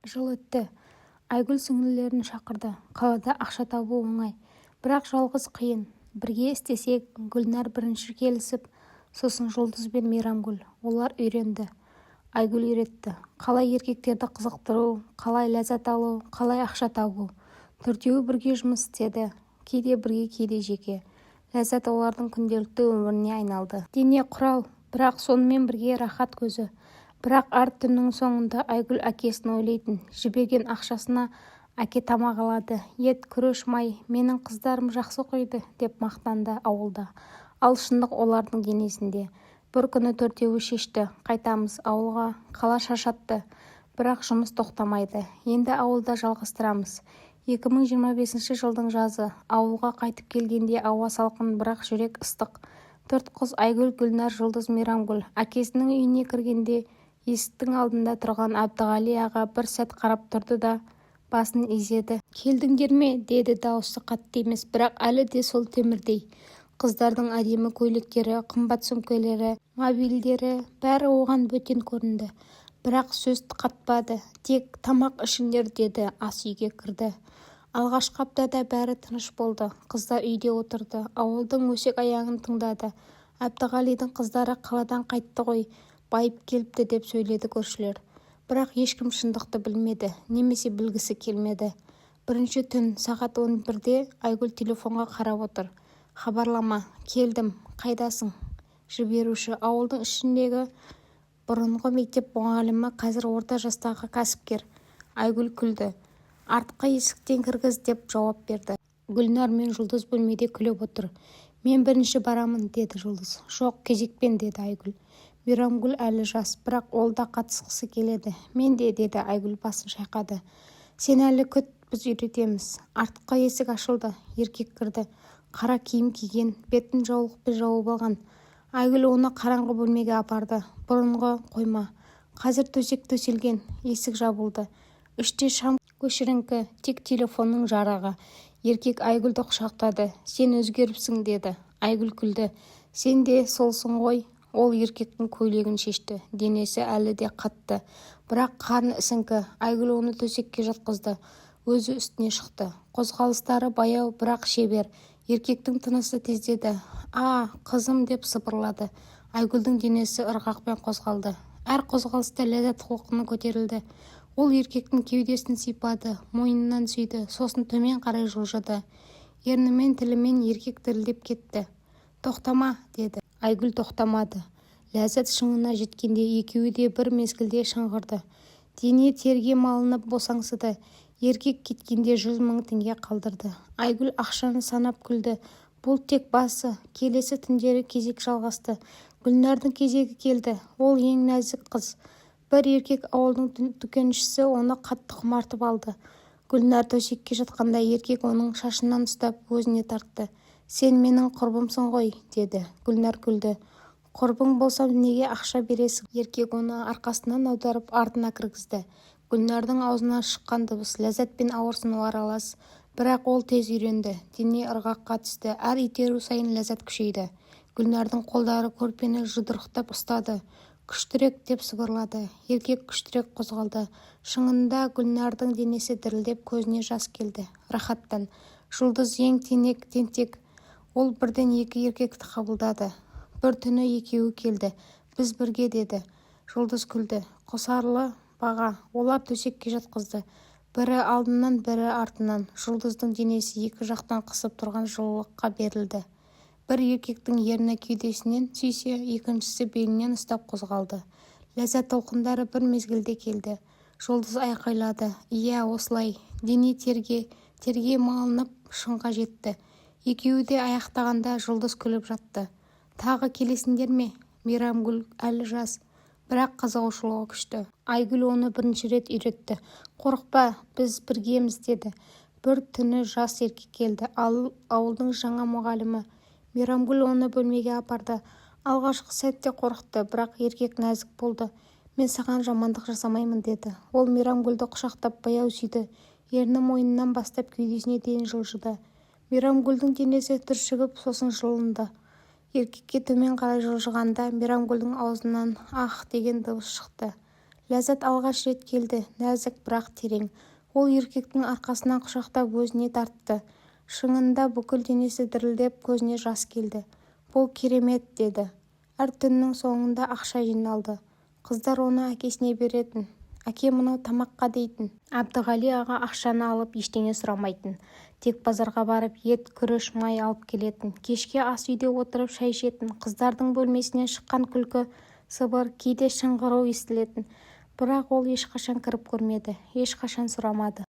Жыл өтті. Айгүл сіңлілерін шақырды. Қалада ақша табу оңай, бірақ жалғыз қиын. Бірге істесек, Гүлнар бірінші келісіп, сосын Жұлдыз бен Мейрамгүл. Олар үйренді. Айгүл үйретті. Қалай еркектерді қызықтыру, қалай ләззат алу, қалай ақша табу. Төртеуі бірге жұмыс істеді. Кейде бірге, кейде жеке. Ләззат олардың күнделікті өміріне айналды. Дене құрал, бірақ сонымен бірге рахат көзі. Бірақ арт түннің соңында Айгүл әкесін ойлайтын. Жіберген ақшасына әке тамақ алады. Ет, күріш, май. Менің қыздарым жақсы қойды, деп мақтанды ауылда. Ал шындық олардың денесінде. Бір күні төртеуі шешті. Қайтамыз ауылға. Қала шаршатты. Бірақ жұмыс тоқтамайды. Енді ауылда жалғастырамыз. 2025 жылдың жазы. Ауылға қайтып келгенде ауа салқын, бірақ жүрек ыстық. Төрт қыз Айгүл, Гүлнар, Жұлдыз, Мейрамгүл. Әкесінің үйіне кіргенде есіктің алдында тұрған Әбдіғали аға бір сәт қарап тұрды да басын изеді. «Келдіңдер ме?» деді, дауысы қатты емес, бірақ әлі де сол темірдей. Қыздардың әдемі көйлектері, қымбат сөмкелері, мобильдері бәрі оған бөтен көрінді. Бірақ сөз қатпады. Тек «тамақ ішіңдер» деді, ас үйге кірді. Алғашқы аптада бәрі тыныш болды. Қыздар үйде отырды. Ауылдың өсек аяңын тыңдады. Әбдіғалидың қыздары қаладан қайтты ғой, байып келіпті деп сөйледі көршілер. Бірақ ешкім шындықты білмеді, немесе білгісі келмеді. Бірінші түн сағат 11-де Айгүл телефонға қарап отыр. Хабарлама: «Келдім, қайдасың?» Жіберуші: «Ауылдың ішіндегі бұрынғы мектеп мұғалімі, қазір орта жастағы кәсіпкер». Айгүл күлді. «Артқы есіктен кіргіз» деп жауап берді. Гүлнар мен Жұлдыз бөлмеде күліп отыр. «Мен бірінші барамын», деді Жұлдыз. «Жоқ, кезекпен», деді Айгүл. Мейрамгүл әлі жас, бірақ ол да қатысқысы келеді. «Мен де», деді Айгүл басын шайқады. «Сен әлі күт, біз үйретеміз». Артқы есік ашылды. Еркек кірді. Қара киім киген, бетін жаулықпен жауып алған. Айгүл оны қараңғы бөлмеге апарды. Бұрынғы қойма. Қазір төсек төселген. Есік жабылды. Іште шам көшіріңкі, тек телефонның жарығы. Еркек Айгүлді құшақтады. «Сен өзгеріпсің», деді. Айгүл күлді. «Сен де солсың ғой». Ол еркектің көйлегін шешті. Денесі әлі де қатты, бірақ қарны ісіңкі. Айгүл оны төсекке жатқызды. Өзі үстіне шықты. Қозғалыстары баяу, бірақ шебер. Еркектің тынысы тездеді. Қызым», деп сыбырлады. Айгүлдің денесі ырғақпен қозғалды. Әр қозғалыста ләззат толқыны көтерілді. Ол еркектің кеудесін сипады, мойнынан сүйді, сосын төмен қарай жылжыды. Ернімен, тілімен еркек дірілдеп кетті. «Тоқтама», деді. Айгүл тоқтамады. Ләззат шыңына жеткенде екеуі де бір мезгілде шыңғырды. Дене терге малынып босаңсыды. Еркек кеткенде 100 000 теңге қалдырды. Айгүл ақшаны санап күлді. Бұл тек басы. Келесі түндері кезек жалғасты. Гүлнардың кезегі келді. Ол ең нәзік қыз. Бір еркек ауылдың дүкеншісі оны қатты құмартып алды. Гүлнар төсекке жатқанда еркек оның шашынан ұстап өзіне тартты. «Сен менің құрбымсың ғой», деді. Гүлнар күлді. «Құрбың болсам неге ақша бересің?» Еркек оны арқасынан аударып артына кіргізді. Гүлнардың аузынан шыққан дыбыс ләззат пен ауырсыну аралас, бірақ ол тез үйренді. Дене ырғаққа түсті. Әр итеру сайын ләззат күшейді. Гүлнардың қолдары көрпені жұдырықтап ұстады. «Күштірек», деп сыбырлады. Еркек күштірек қозғалды. Шыңында Гүлнардың денесі дірілдеп, көзіне жас келді. Рахаттан. Жұлдыз ең тентек. Ол бірден екі еркекті қабылдады. Бір түні екеуі келді. «Біз бірге», деді. Жұлдыз күлді. «Қосарлы баға». Олар төсекке жатқызды. Бірі алдынан, бірі артынан. Жұлдыздың денесі екі жақтан қысып тұрған жылылыққа берілді. Бір еркектің ерні кеудесінен сүйсе, екіншісі белінен ұстап қозғалды. Ләззат толқындары бір мезгілде келді. Жұлдыз айқайлады. «Иә, осылай». Дене терге малынып шыңға жетті. Екеуі де аяқтағанда Жұлдыз күліп жатты. «Тағы келесіңдер ме?» Мейрамгүл әлі жас, бірақ қызығушылығы күшті. Айгүл оны бірінші рет үйретті. «Қорықпа, біз біргеміз», деді. Бір түні жас еркек келді. Ауылдың жаңа мұғалімі. Мейрамгүл оны бөлмеге апарды. Алғашқы сәтте қорықты, бірақ еркек нәзік болды. «Мен саған жамандық жасамаймын», деді. Ол Мейрамгүлді құшақтап баяу сүйді. Ерні мойнынан бастап кеудесіне дейін жылжыды. Мейрамгүлдің денесі түршігіп, сосын жылынды. Еркекке төмен қарай жылжығанда Мейрамгүлдің аузынан «ах» деген дыбыс шықты. Ләззат алғаш рет келді, нәзік бірақ терең. Ол еркектің арқасынан құшақтап өзіне тартты. Шыңында бүкіл денесі дірілдеп, көзіне жас келді. «Бұл керемет», деді. Әр түннің соңында ақша жиналды. Қыздар оны әкесіне беретін. «Әке, мынау тамаққа» дейтін. Әбдіғали аға ақшаны алып ештеңе сұрамайтын. Тек базарға барып ет, күріш, май алып келетін. Кешке ас үйде отырып шай ішетін. Қыздардың бөлмесінен шыққан күлкі, сыбыр, кейде шыңғыру естілетін. Бірақ ол ешқашан кіріп көрмеді, ешқашан сұрамады.